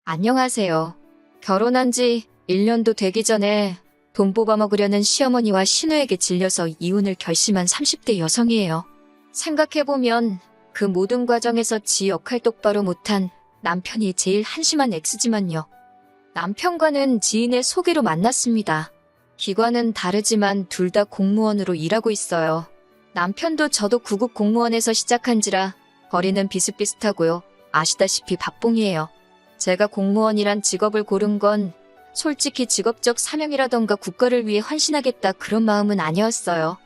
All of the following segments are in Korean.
안녕하세요. 결혼한 지 1년도 되기 전에 돈 뽑아먹으려는 시어머니와 신우에게 질려서 이혼을 결심한 30대 여성이에요. 생각해보면 그 모든 과정에서 지 역할 똑바로 못한 남편이 제일 한심한 X지만요. 남편과는 지인의 소개로 만났습니다. 기관은 다르지만 둘 다 공무원으로 일하고 있어요. 남편도 저도 구급 공무원에서 시작한지라 거리는 비슷비슷하고요. 아시다시피 박봉이에요. 제가 공무원이란 직업을 고른 건 솔직히 직업적 사명이라던가 국가를 위해 헌신하겠다 그런 마음은 아니었어요.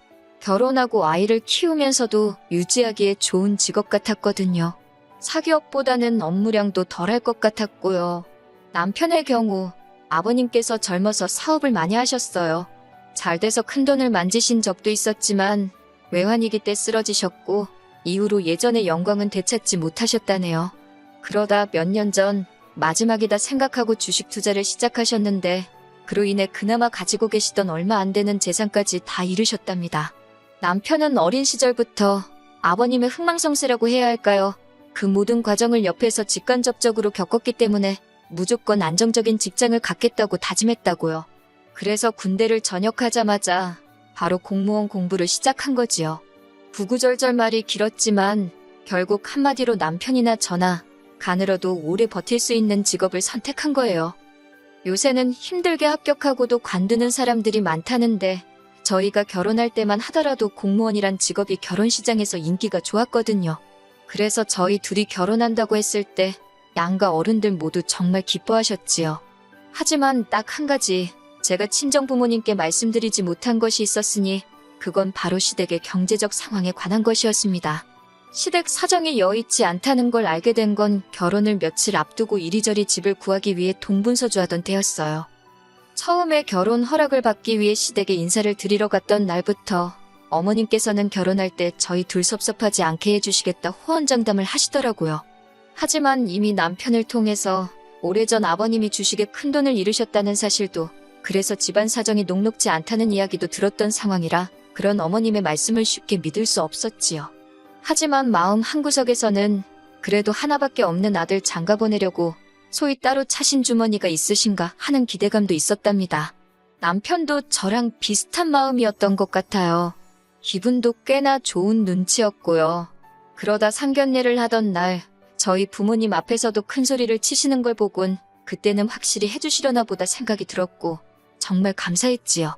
결혼하고 아이를 키우면서도 유지하기에 좋은 직업 같았거든요. 사기업보다는 업무량도 덜할 것 같았고요. 남편의 경우 아버님께서 젊어서 사업을 많이 하셨어요. 잘 돼서 큰돈을 만지신 적도 있었지만 외환위기 때 쓰러지셨고 이후로 예전의 영광은 되찾지 못하셨다네요. 그러다 몇 년 전 마지막이다 생각하고 주식 투자를 시작하셨는데 그로 인해 그나마 가지고 계시던 얼마 안 되는 재산까지 다 잃으셨답니다. 남편은 어린 시절부터 아버님의 흥망성쇠라고 해야 할까요? 그 모든 과정을 옆에서 직간접적으로 겪었기 때문에 무조건 안정적인 직장을 갖겠다고 다짐했다고요. 그래서 군대를 전역하자마자 바로 공무원 공부를 시작한 거지요. 구구절절 말이 길었지만 결국 한마디로 남편이나 저나 가늘어도 오래 버틸 수 있는 직업을 선택한 거예요. 요새는 힘들게 합격하고도 관두는 사람들이 많다는데 저희가 결혼할 때만 하더라도 공무원이란 직업이 결혼시장에서 인기가 좋았거든요. 그래서 저희 둘이 결혼한다고 했을 때 양가 어른들 모두 정말 기뻐하셨지요. 하지만 딱 한 가지 제가 친정부모님께 말씀드리지 못한 것이 있었으니 그건 바로 시댁의 경제적 상황에 관한 것이었습니다. 시댁 사정이 여의치 않다는 걸 알게 된 건 결혼을 며칠 앞두고 이리저리 집을 구하기 위해 동분서주하던 때였어요. 처음에 결혼 허락을 받기 위해 시댁에 인사를 드리러 갔던 날부터 어머님께서는 결혼할 때 저희 둘 섭섭하지 않게 해주시겠다 호언장담을 하시더라고요. 하지만 이미 남편을 통해서 오래전 아버님이 주식에 큰돈을 잃으셨다는 사실도 그래서 집안 사정이 녹록지 않다는 이야기도 들었던 상황이라 그런 어머님의 말씀을 쉽게 믿을 수 없었지요. 하지만 마음 한구석에서는 그래도 하나밖에 없는 아들 장가 보내려고 소위 따로 차신 주머니가 있으신가 하는 기대감도 있었답니다. 남편도 저랑 비슷한 마음이었던 것 같아요. 기분도 꽤나 좋은 눈치였고요. 그러다 상견례를 하던 날 저희 부모님 앞에서도 큰 소리를 치시는 걸 보곤 그때는 확실히 해주시려나 보다 생각이 들었고 정말 감사했지요.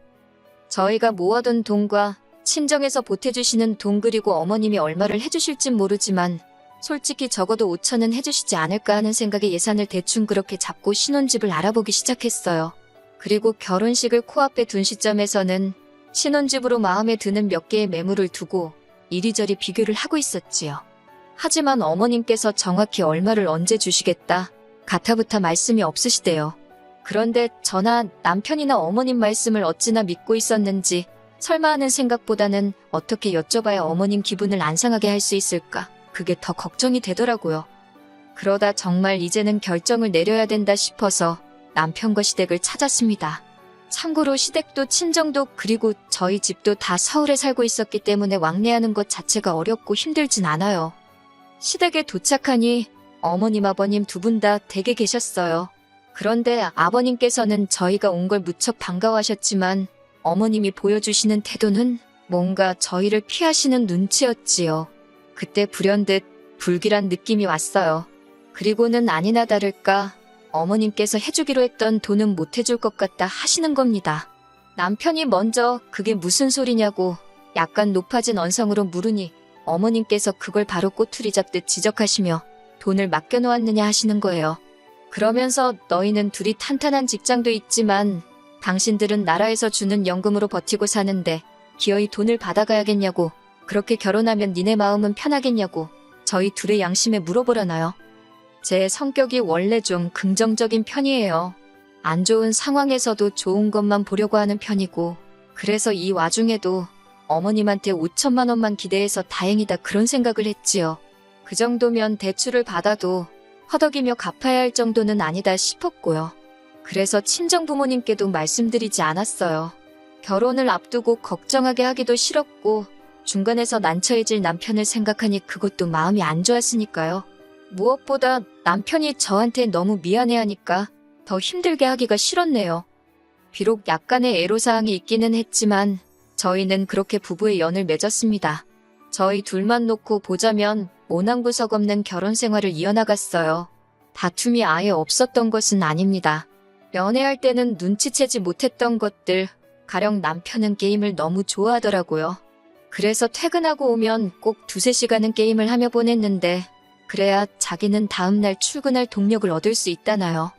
저희가 모아둔 돈과 친정에서 보태주시는 돈 그리고 어머님이 얼마를 해주실진 모르지만 솔직히 적어도 5천은 해주시지 않을까 하는 생각에 예산을 대충 그렇게 잡고 신혼집을 알아보기 시작했어요. 그리고 결혼식을 코앞에 둔 시점에서는 신혼집으로 마음에 드는 몇 개의 매물을 두고 이리저리 비교를 하고 있었지요. 하지만 어머님께서 정확히 얼마를 언제 주시겠다 가타부타 말씀이 없으시대요. 그런데 저나 남편이나 어머님 말씀을 어찌나 믿고 있었는지 설마 하는 생각보다는 어떻게 여쭤봐야 어머님 기분을 안 상하게 할 수 있을까 그게 더 걱정이 되더라고요. 그러다 정말 이제는 결정을 내려야 된다 싶어서 남편과 시댁을 찾았습니다. 참고로 시댁도 친정도 그리고 저희 집도 다 서울에 살고 있었기 때문에 왕래하는 것 자체가 어렵고 힘들진 않아요. 시댁에 도착하니 어머님 아버님 두 분 다 댁에 계셨어요. 그런데 아버님께서는 저희가 온 걸 무척 반가워하셨지만 어머님이 보여주시는 태도는 뭔가 저희를 피하시는 눈치였지요. 그때 불현듯 불길한 느낌이 왔어요. 그리고는 아니나 다를까 어머님께서 해주기로 했던 돈은 못 해줄 것 같다 하시는 겁니다. 남편이 먼저 그게 무슨 소리냐고 약간 높아진 언성으로 물으니 어머님께서 그걸 바로 꼬투리 잡듯 지적하시며 돈을 맡겨놓았느냐 하시는 거예요. 그러면서 너희는 둘이 탄탄한 직장도 있지만 당신들은 나라에서 주는 연금으로 버티고 사는데 기어이 돈을 받아가야겠냐고 그렇게 결혼하면 니네 마음은 편하겠냐고 저희 둘의 양심에 물어보려나요? 제 성격이 원래 좀 긍정적인 편이에요. 안 좋은 상황에서도 좋은 것만 보려고 하는 편이고 그래서 이 와중에도 어머님한테 5천만 원만 기대해서 다행이다 그런 생각을 했지요. 그 정도면 대출을 받아도 허덕이며 갚아야 할 정도는 아니다 싶었고요. 그래서 친정부모님께도 말씀드리지 않았어요. 결혼을 앞두고 걱정하게 하기도 싫었고 중간에서 난처해질 남편을 생각하니 그것도 마음이 안 좋았으니까요. 무엇보다 남편이 저한테 너무 미안해하니까 더 힘들게 하기가 싫었네요. 비록 약간의 애로사항이 있기는 했지만 저희는 그렇게 부부의 연을 맺었습니다. 저희 둘만 놓고 보자면 오낭부석 없는 결혼 생활을 이어나갔어요. 다툼이 아예 없었던 것은 아닙니다. 연애할 때는 눈치채지 못했던 것들, 가령 남편은 게임을 너무 좋아하더라고요. 그래서 퇴근하고 오면 꼭 2-3시간은 게임을 하며 보냈는데 그래야 자기는 다음날 출근할 동력을 얻을 수 있다나요.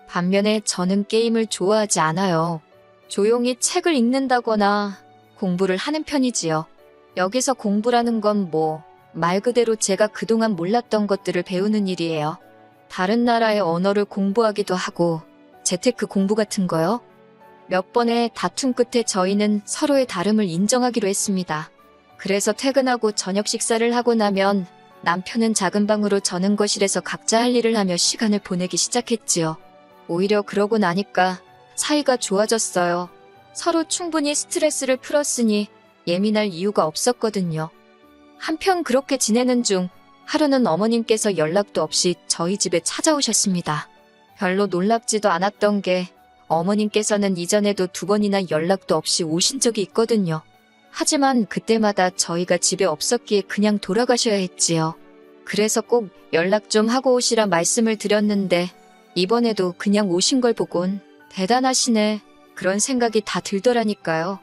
반면에 저는 게임을 좋아하지 않아요. 조용히 책을 읽는다거나 공부를 하는 편이지요. 여기서 공부라는 건 말 그대로 제가 그동안 몰랐던 것들을 배우는 일이에요. 다른 나라의 언어를 공부하기도 하고 재테크 공부 같은 거요. 몇 번의 다툼 끝에 저희는 서로의 다름을 인정하기로 했습니다. 그래서 퇴근하고 저녁 식사를 하고 나면 남편은 작은 방으로 저는 거실에서 각자 할 일을 하며 시간을 보내기 시작했지요. 오히려 그러고 나니까 사이가 좋아졌어요. 서로 충분히 스트레스를 풀었으니 예민할 이유가 없었거든요. 한편 그렇게 지내는 중 하루는 어머님께서 연락도 없이 저희 집에 찾아오셨습니다. 별로 놀랍지도 않았던 게 어머님께서는 이전에도 2번이나 연락도 없이 오신 적이 있거든요. 하지만 그때마다 저희가 집에 없었기에 그냥 돌아가셔야 했지요. 그래서 꼭 연락 좀 하고 오시라 말씀을 드렸는데 이번에도 그냥 오신 걸 보곤 대단하시네 그런 생각이 다 들더라니까요.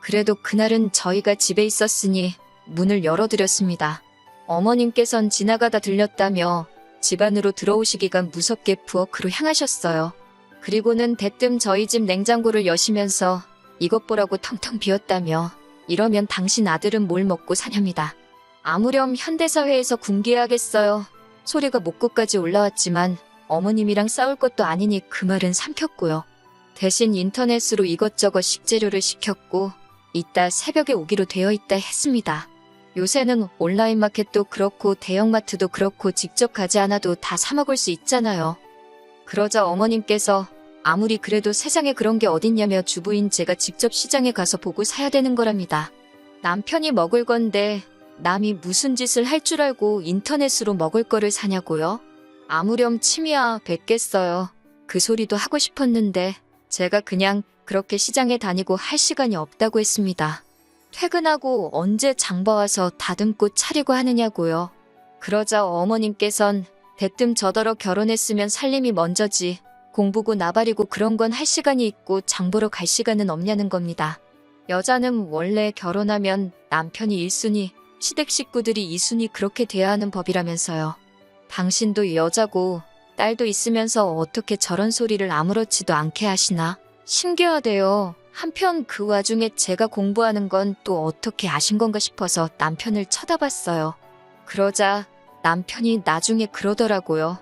그래도 그날은 저희가 집에 있었으니 문을 열어드렸습니다. 어머님께선 지나가다 들렸다며 집 안으로 들어오시기가 무섭게 부엌으로 향하셨어요. 그리고는 대뜸 저희 집 냉장고를 여시면서 이것 보라고 텅텅 비었다며 이러면 당신 아들은 뭘 먹고 사냐입니다. 아무렴 현대사회에서 궁기해야겠어요. 소리가 목구까지 올라왔지만 어머님이랑 싸울 것도 아니니 그 말은 삼켰고요. 대신 인터넷으로 이것저것 식재료를 시켰고 이따 새벽에 오기로 되어 있다 했습니다. 요새는 온라인 마켓도 그렇고 대형마트도 그렇고 직접 가지 않아도 다 사 먹을 수 있잖아요. 그러자 어머님께서 아무리 그래도 세상에 그런 게 어딨냐며 주부인 제가 직접 시장에 가서 보고 사야 되는 거랍니다. 남편이 먹을 건데 남이 무슨 짓을 할 줄 알고 인터넷으로 먹을 거를 사냐고요? 아무렴 침이야 뱉겠어요. 그 소리도 하고 싶었는데 제가 그냥 그렇게 시장에 다니고 할 시간이 없다고 했습니다. 퇴근하고 언제 장봐와서 다듬고 차리고 하느냐고요. 그러자 어머님께선 대뜸 저더러 결혼했으면 살림이 먼저지 공부고 나발이고 그런 건 할 시간이 있고 장보러 갈 시간은 없냐는 겁니다. 여자는 원래 결혼하면 남편이 1순위, 시댁 식구들이 2순위 그렇게 돼야 하는 법이라면서요. 당신도 여자고 딸도 있으면서 어떻게 저런 소리를 아무렇지도 않게 하시나? 신기하대요. 한편 그 와중에 제가 공부하는 건 또 어떻게 아신 건가 싶어서 남편을 쳐다봤어요. 그러자 남편이 나중에 그러더라고요.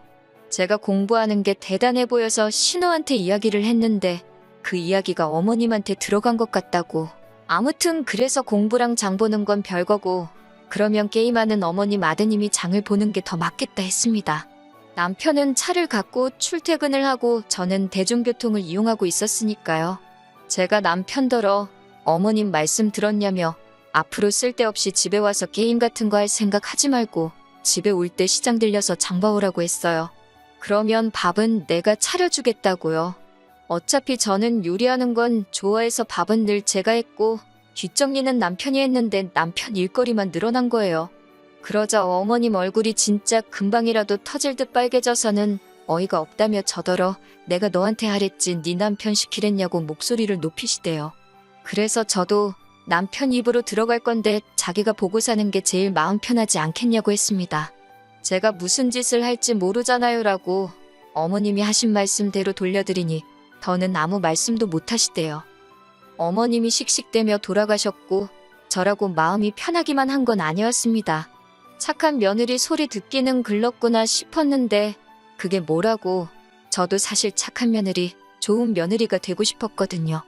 제가 공부하는 게 대단해 보여서 신우한테 이야기를 했는데 그 이야기가 어머님한테 들어간 것 같다고. 아무튼 그래서 공부랑 장 보는 건 별거고 그러면 게임하는 어머님 아드님이 장을 보는 게 더 맞겠다 했습니다. 남편은 차를 갖고 출퇴근을 하고 저는 대중교통을 이용하고 있었으니까요. 제가 남편더러 어머님 말씀 들었냐며 앞으로 쓸데없이 집에 와서 게임 같은 거 할 생각 하지 말고 집에 올 때 시장 들려서 장 봐오라고 했어요. 그러면 밥은 내가 차려주겠다고요. 어차피 저는 요리하는 건 좋아해서 밥은 늘 제가 했고 뒷정리는 남편이 했는데 남편 일거리만 늘어난 거예요. 그러자 어머님 얼굴이 진짜 금방이라도 터질 듯 빨개져서는 어이가 없다며 저더러 내가 너한테 하랬지 네 남편 시키랬냐고 목소리를 높이시대요. 그래서 저도 남편 입으로 들어갈 건데 자기가 보고 사는 게 제일 마음 편하지 않겠냐고 했습니다. 제가 무슨 짓을 할지 모르잖아요 라고 어머님이 하신 말씀대로 돌려드리니 더는 아무 말씀도 못 하시대요. 어머님이 씩씩대며 돌아가셨고 저라고 마음이 편하기만 한 건 아니었습니다. 착한 며느리 소리 듣기는 글렀구나 싶었는데 그게 뭐라고. 저도 사실 착한 며느리, 좋은 며느리가 되고 싶었거든요.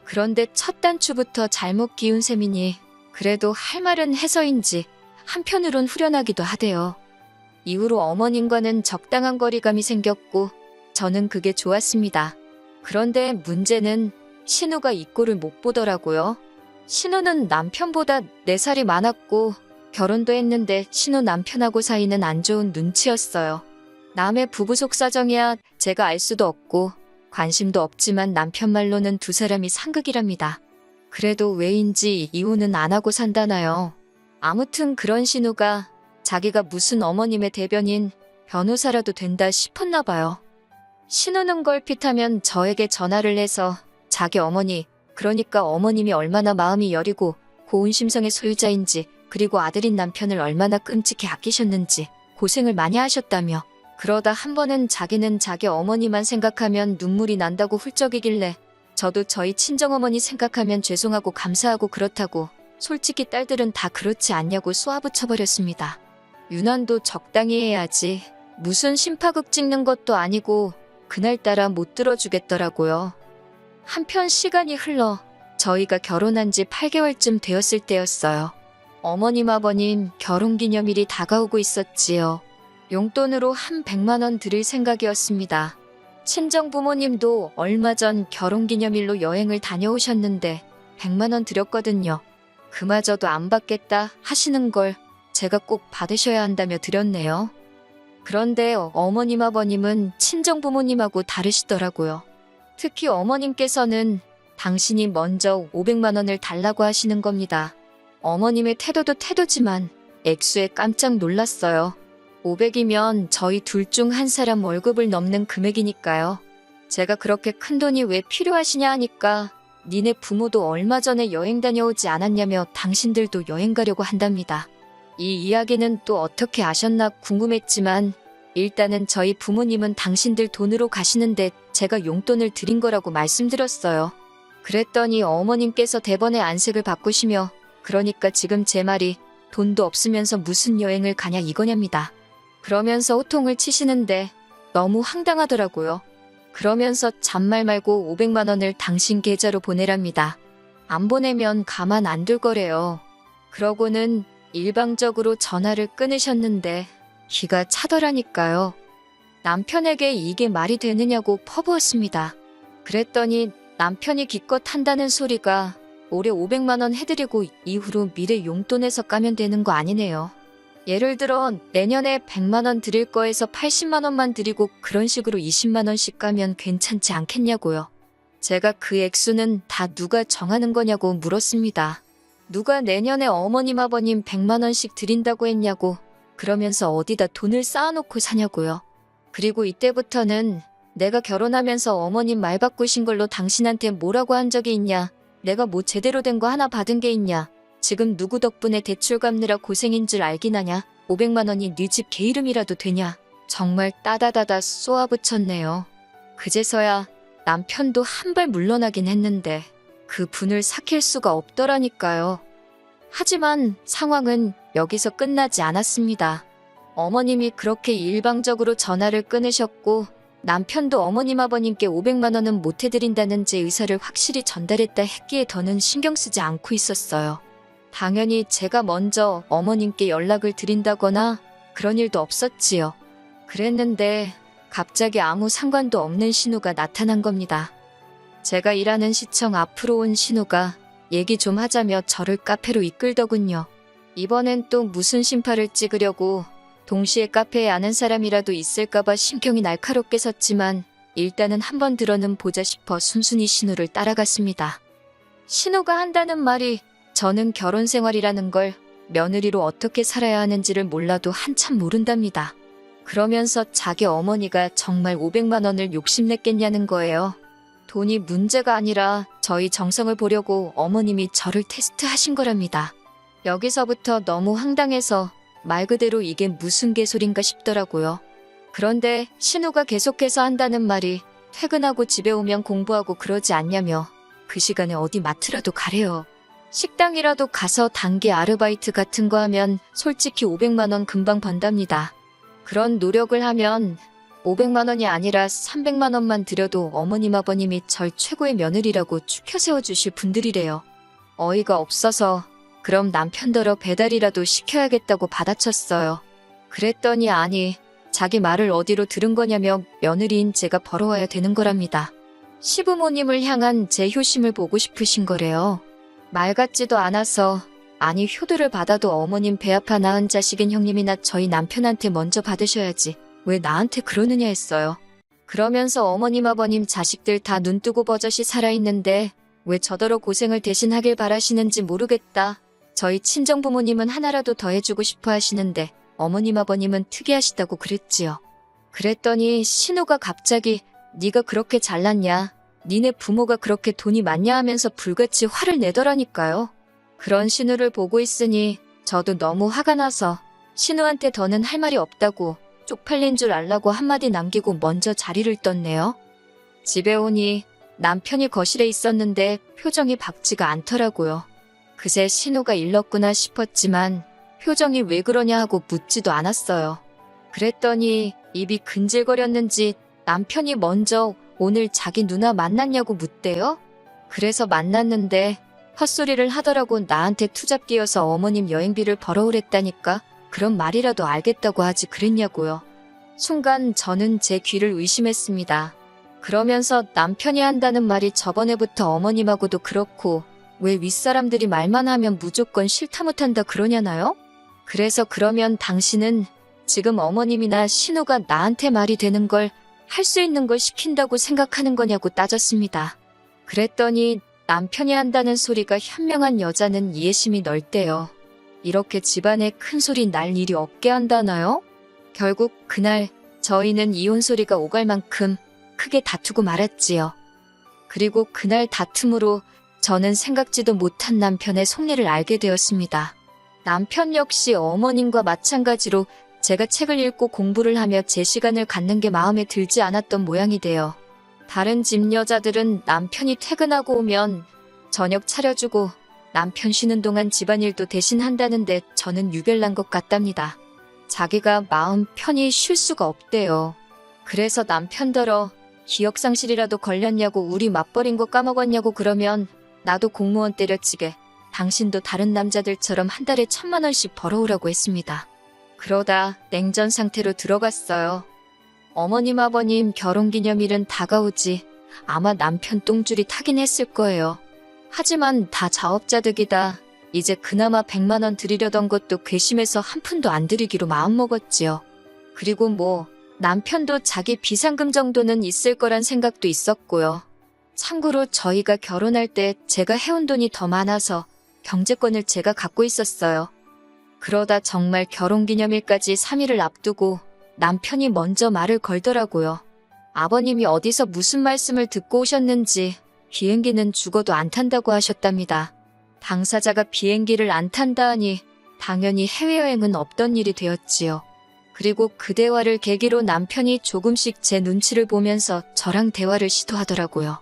그런데 첫 단추부터 잘못 기운 셈이니 그래도 할 말은 해서인지 한편으론 후련하기도 하대요. 이후로 어머님과는 적당한 거리감이 생겼고 저는 그게 좋았습니다. 그런데 문제는 신우가 이 꼴을 못 보더라고요. 신우는 남편보다 4살이 많았고 결혼도 했는데 신우 남편하고 사이는 안 좋은 눈치였어요. 남의 부부 속사정이야 제가 알 수도 없고 관심도 없지만 남편 말로는 두 사람이 상극이랍니다. 그래도 왜인지 이혼은 안 하고 산다나요. 아무튼 그런 신우가 자기가 무슨 어머님의 대변인, 변호사라도 된다 싶었나 봐요. 신우는 걸핏하면 저에게 전화를 해서 자기 어머니, 그러니까 어머님이 얼마나 마음이 여리고 고운 심성의 소유자인지, 그리고 아들인 남편을 얼마나 끔찍히 아끼셨는지 고생을 많이 하셨다며, 그러다 한 번은 자기는 자기 어머니만 생각하면 눈물이 난다고 훌쩍이길래 저도 저희 친정어머니 생각하면 죄송하고 감사하고 그렇다고, 솔직히 딸들은 다 그렇지 않냐고 쏘아붙여버렸습니다. 유난도 적당히 해야지. 무슨 심파극 찍는 것도 아니고 그날따라 못 들어주겠더라고요. 한편 시간이 흘러 저희가 결혼한 지 8개월쯤 되었을 때였어요. 어머님 아버님 결혼기념일이 다가오고 있었지요. 용돈으로 한 100만 원 드릴 생각이었습니다. 친정 부모님도 얼마 전 결혼기념일로 여행을 다녀오셨는데 100만 원 드렸거든요. 그마저도 안 받겠다 하시는 걸 제가 꼭 받으셔야 한다며 드렸네요. 그런데 어머님 아버님은 친정 부모님하고 다르시더라고요. 특히 어머님께서는 당신이 먼저 500만 원을 달라고 하시는 겁니다. 어머님의 태도도 태도지만 액수에 깜짝 놀랐어요. 500이면 저희 둘 중 한 사람 월급을 넘는 금액이니까요. 제가 그렇게 큰 돈이 왜 필요하시냐 하니까 니네 부모도 얼마 전에 여행 다녀오지 않았냐며 당신들도 여행 가려고 한답니다. 이 이야기는 또 어떻게 아셨나 궁금했지만 일단은 저희 부모님은 당신들 돈으로 가시는데 제가 용돈을 드린 거라고 말씀드렸어요. 그랬더니 어머님께서 대번에 안색을 바꾸시며 그러니까 지금 제 말이 돈도 없으면서 무슨 여행을 가냐 이거냐입니다. 그러면서 호통을 치시는데 너무 황당하더라고요. 그러면서 잔말 말고 500만 원을 당신 계좌로 보내랍니다. 안 보내면 가만 안 둘 거래요. 그러고는 일방적으로 전화를 끊으셨는데 기가 차더라니까요. 남편에게 이게 말이 되느냐고 퍼부었습니다. 그랬더니 남편이 기껏 한다는 소리가 올해 500만 원 해드리고 이후로 미래 용돈에서 까면 되는 거 아니네요. 예를 들어 내년에 100만 원 드릴 거에서 80만 원만 드리고 그런 식으로 20만 원씩 까면 괜찮지 않겠냐고요. 제가 그 액수는 다 누가 정하는 거냐고 물었습니다. 누가 내년에 어머님 아버님 100만 원씩 드린다고 했냐고, 그러면서 어디다 돈을 쌓아놓고 사냐고요. 그리고 이때부터는 내가 결혼하면서 어머님 말 바꾸신 걸로 당신한테 뭐라고 한 적이 있냐, 내가 뭐 제대로 된 거 하나 받은 게 있냐, 지금 누구 덕분에 대출 갚느라 고생인 줄 알긴 하냐, 500만 원이 네 집 개 이름이라도 되냐. 정말 따다다다 쏘아붙였네요. 그제서야 남편도 한 발 물러나긴 했는데 그 분을 삭힐 수가 없더라니까요. 하지만 상황은 여기서 끝나지 않았습니다. 어머님이 그렇게 일방적으로 전화를 끊으셨고 남편도 어머님 아버님께 500만 원은 못 해드린다는 제 의사를 확실히 전달했다 했기에 더는 신경 쓰지 않고 있었어요. 당연히 제가 먼저 어머님께 연락을 드린다거나 그런 일도 없었지요. 그랬는데 갑자기 아무 상관도 없는 신우가 나타난 겁니다. 제가 일하는 시청 앞으로 온 신우가 얘기 좀 하자며 저를 카페로 이끌더군요. 이번엔 또 무슨 심파를 찍으려고, 동시에 카페에 아는 사람이라도 있을까봐 신경이 날카롭게 섰지만 일단은 한번 들어는 보자 싶어 순순히 신우를 따라갔습니다. 신우가 한다는 말이 저는 결혼 생활이라는 걸, 며느리로 어떻게 살아야 하는지를 몰라도 한참 모른답니다. 그러면서 자기 어머니가 정말 500만 원을 욕심냈겠냐는 거예요. 돈이 문제가 아니라 저희 정성을 보려고 어머님이 저를 테스트하신 거랍니다. 여기서부터 너무 황당해서 말 그대로 이게 무슨 개소린가 싶더라고요. 그런데 신우가 계속해서 한다는 말이 퇴근하고 집에 오면 공부하고 그러지 않냐며 그 시간에 어디 마트라도 가래요. 식당이라도 가서 단기 아르바이트 같은 거 하면 솔직히 500만 원 금방 번답니다. 그런 노력을 하면 500만 원이 아니라 300만 원만 드려도 어머님 아버님이 절 최고의 며느리라고 추켜 세워주실 분들이래요. 어이가 없어서 그럼 남편더러 배달이라도 시켜야겠다고 받아쳤어요. 그랬더니 아니, 자기 말을 어디로 들은 거냐며 며느리인 제가 벌어와야 되는 거랍니다. 시부모님을 향한 제 효심을 보고 싶으신 거래요. 말 같지도 않아서 아니 효도를 받아도 어머님 배 아파 낳은 자식인 형님이나 저희 남편한테 먼저 받으셔야지. 왜 나한테 그러느냐 했어요. 그러면서 어머님 아버님 자식들 다 눈뜨고 버젓이 살아있는데 왜 저더러 고생을 대신하길 바라시는지 모르겠다. 저희 친정부모님은 하나라도 더 해주고 싶어 하시는데 어머님 아버님은 특이하시다고 그랬지요. 그랬더니 신우가 갑자기 네가 그렇게 잘났냐? 니네 부모가 그렇게 돈이 많냐 하면서 불같이 화를 내더라니까요. 그런 신우를 보고 있으니 저도 너무 화가 나서 신우한테 더는 할 말이 없다고 쪽팔린 줄 알라고 한마디 남기고 먼저 자리를 떴네요. 집에 오니 남편이 거실에 있었는데 표정이 밝지가 않더라고요. 그새 신우가 일렀구나 싶었지만 표정이 왜 그러냐 하고 묻지도 않았어요. 그랬더니 입이 근질거렸는지 남편이 먼저 오늘 자기 누나 만났냐고 묻대요. 그래서 만났는데 헛소리를 하더라고. 나한테 투잡 끼어서 어머님 여행비를 벌어오랬다니까. 그런 말이라도 알겠다고 하지 그랬냐고요. 순간 저는 제 귀를 의심했습니다. 그러면서 남편이 한다는 말이 저번에부터 어머님하고도 그렇고 왜 윗사람들이 말만 하면 무조건 싫다 못한다 그러냐나요? 그래서 그러면 당신은 지금 어머님이나 신우가 나한테 말이 되는 걸 할 수 있는 걸 시킨다고 생각하는 거냐고 따졌습니다. 그랬더니 남편이 한다는 소리가 현명한 여자는 이해심이 넓대요. 이렇게 집안에 큰 소리 날 일이 없게 한다나요? 결국 그날 저희는 이혼 소리가 오갈 만큼 크게 다투고 말았지요. 그리고 그날 다툼으로 저는 생각지도 못한 남편의 속내를 알게 되었습니다. 남편 역시 어머님과 마찬가지로 제가 책을 읽고 공부를 하며 제 시간을 갖는 게 마음에 들지 않았던 모양이 돼요. 다른 집 여자들은 남편이 퇴근하고 오면 저녁 차려주고 남편 쉬는 동안 집안일도 대신 한다는데 저는 유별난 것 같답니다. 자기가 마음 편히 쉴 수가 없대요. 그래서 남편더러 기억상실이라도 걸렸냐고 우리 맞벌인 거 까먹었냐고 그러면 나도 공무원 때려치게 당신도 다른 남자들처럼 한 달에 1,000만 원씩 벌어오라고 했습니다. 그러다 냉전 상태로 들어갔어요. 어머님 아버님 결혼기념일은 다가오지 아마 남편 똥줄이 타긴 했을 거예요. 하지만 다 자업자득이다. 이제 그나마 100만 원 드리려던 것도 괘씸해서 한 푼도 안 드리기로 마음먹었지요. 그리고 뭐 남편도 자기 비상금 정도는 있을 거란 생각도 있었고요. 참고로 저희가 결혼할 때 제가 해온 돈이 더 많아서 경제권을 제가 갖고 있었어요. 그러다 정말 결혼기념일까지 3일을 앞두고 남편이 먼저 말을 걸더라고요. 아버님이 어디서 무슨 말씀을 듣고 오셨는지 비행기는 죽어도 안 탄다고 하셨답니다. 당사자가 비행기를 안 탄다 하니 당연히 해외여행은 없던 일이 되었지요. 그리고 그 대화를 계기로 남편이 조금씩 제 눈치를 보면서 저랑 대화를 시도하더라고요.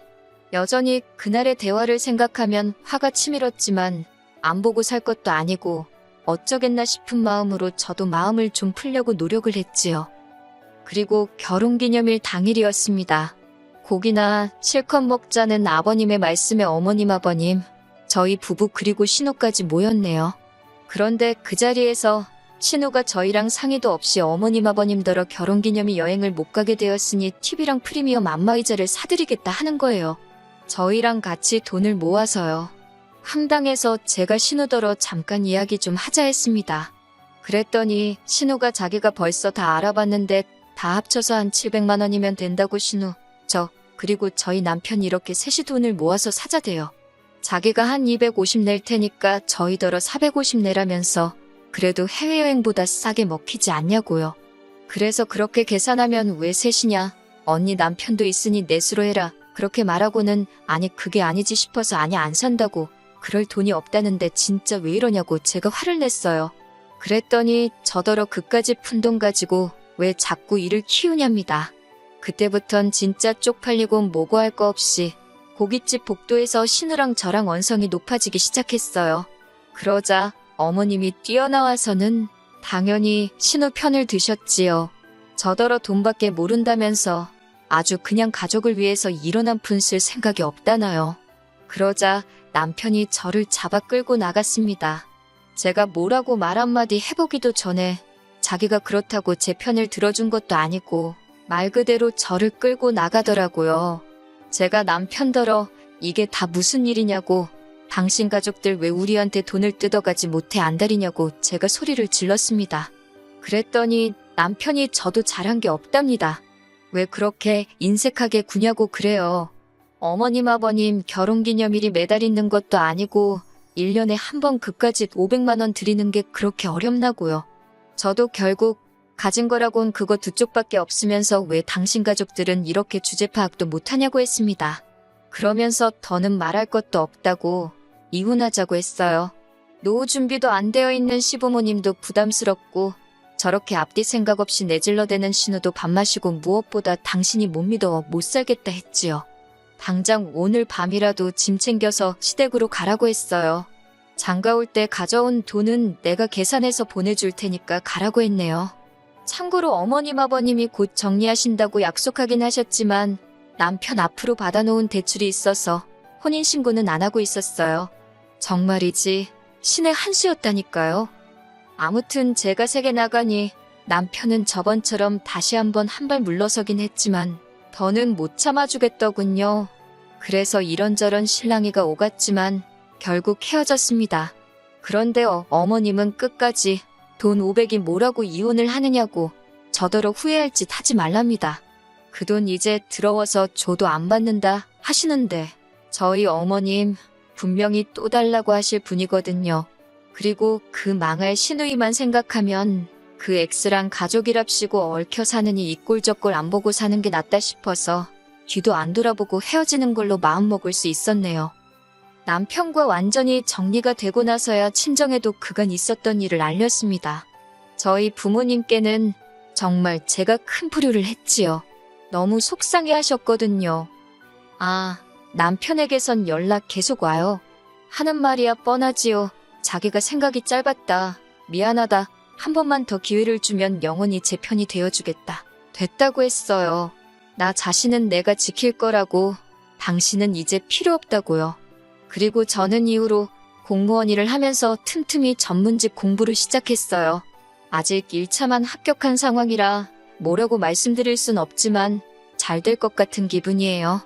여전히 그날의 대화를 생각하면 화가 치밀었지만 안 보고 살 것도 아니고 어쩌겠나 싶은 마음으로 저도 마음을 좀 풀려고 노력을 했지요. 그리고 결혼기념일 당일이었습니다. 고기나 실컷 먹자는 아버님의 말씀에 어머님 아버님, 저희 부부 그리고 신우까지 모였네요. 그런데 그 자리에서 신우가 저희랑 상의도 없이 어머님 아버님더러 결혼기념일 여행을 못 가게 되었으니 TV랑 프리미엄 안마의자를 사드리겠다 하는 거예요. 저희랑 같이 돈을 모아서요. 황당해서 제가 신우더러 잠깐 이야기 좀 하자 했습니다. 그랬더니 신우가 자기가 벌써 다 알아봤는데 다 합쳐서 한 700만 원이면 된다고 신우. 그리고 저희 남편이 이렇게 셋이 돈을 모아서 사자대요. 자기가 한 250 낼 테니까 저희더러 450 내라면서 그래도 해외여행보다 싸게 먹히지 않냐고요. 그래서 그렇게 계산하면 왜 셋이냐? 언니 남편도 있으니 넷으로 해라. 그렇게 말하고는 아니 그게 아니지 싶어서 아니 안 산다고. 그럴 돈이 없다는데 진짜 왜 이러냐고 제가 화를 냈어요. 그랬더니 저더러 그까지 푼 돈 가지고 왜 자꾸 일을 키우냐입니다. 그때부턴 진짜 쪽팔리고 뭐고 할 거 없이 고깃집 복도에서 신우랑 저랑 언성이 높아지기 시작했어요. 그러자 어머님이 뛰어나와서는 당연히 신우 편을 드셨지요. 저더러 돈밖에 모른다면서 아주 그냥 가족을 위해서 이런 한 푼 쓸 생각이 없다나요. 그러자 남편이 저를 잡아 끌고 나갔습니다. 제가 뭐라고 말 한마디 해보기도 전에 자기가 그렇다고 제 편을 들어준 것도 아니고 말 그대로 저를 끌고 나가더라고요. 제가 남편더러 이게 다 무슨 일이냐고 당신 가족들 왜 우리한테 돈을 뜯어가지 못해 안달이냐고 제가 소리를 질렀습니다. 그랬더니 남편이 저도 잘한 게 없답니다. 왜 그렇게 인색하게 구냐고 그래요. 어머님 아버님 결혼기념일이 매달 있는 것도 아니고 1년에 한 번 그까짓 500만 원 드리는 게 그렇게 어렵나고요. 저도 결국 가진 거라곤 그거 두 쪽밖에 없으면서 왜 당신 가족들은 이렇게 주제 파악도 못하냐고 했습니다. 그러면서 더는 말할 것도 없다고 이혼하자고 했어요. 노후 준비도 안 되어 있는 시부모님도 부담스럽고 저렇게 앞뒤 생각 없이 내질러대는 신우도 밥 마시고 무엇보다 당신이 못 믿어 못 살겠다 했지요. 당장 오늘 밤이라도 짐 챙겨서 시댁으로 가라고 했어요. 장가 올 때 가져온 돈은 내가 계산해서 보내줄 테니까 가라고 했네요. 참고로 어머님 아버님이 곧 정리하신다고 약속하긴 하셨지만 남편 앞으로 받아놓은 대출이 있어서 혼인신고는 안 하고 있었어요. 정말이지 신의 한 수였다니까요. 아무튼 제가 세게 나가니 남편은 저번처럼 다시 한번 한 발 물러서긴 했지만 더는 못 참아주겠더군요. 그래서 이런저런 실랑이가 오갔지만 결국 헤어졌습니다. 그런데 어머님은 끝까지 돈 500이 뭐라고 이혼을 하느냐고 저더러 후회할 짓 하지 말랍니다. 그 돈 이제 들어와서 줘도 안 받는다 하시는데 저희 어머님 분명히 또 달라고 하실 분이거든요. 그리고 그 망할 시누이만 생각하면 그 엑스랑 가족이랍시고 얽혀 사느니 이 꼴 저 꼴 안 보고 사는 게 낫다 싶어서 뒤도 안 돌아보고 헤어지는 걸로 마음먹을 수 있었네요. 남편과 완전히 정리가 되고 나서야 친정에도 그간 있었던 일을 알렸습니다. 저희 부모님께는 정말 제가 큰 불효를 했지요. 너무 속상해 하셨거든요. 아, 남편에게선 연락 계속 와요. 하는 말이야 뻔하지요. 자기가 생각이 짧았다. 미안하다. 한 번만 더 기회를 주면 영원히 제 편이 되어주겠다. 됐다고 했어요. 나 자신은 내가 지킬 거라고. 당신은 이제 필요 없다고요. 그리고 저는 이후로 공무원 일을 하면서 틈틈이 전문직 공부를 시작했어요. 아직 1차만 합격한 상황이라 뭐라고 말씀드릴 순 없지만 잘 될 것 같은 기분이에요.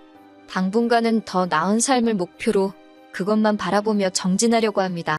당분간은 더 나은 삶을 목표로 그것만 바라보며 정진하려고 합니다.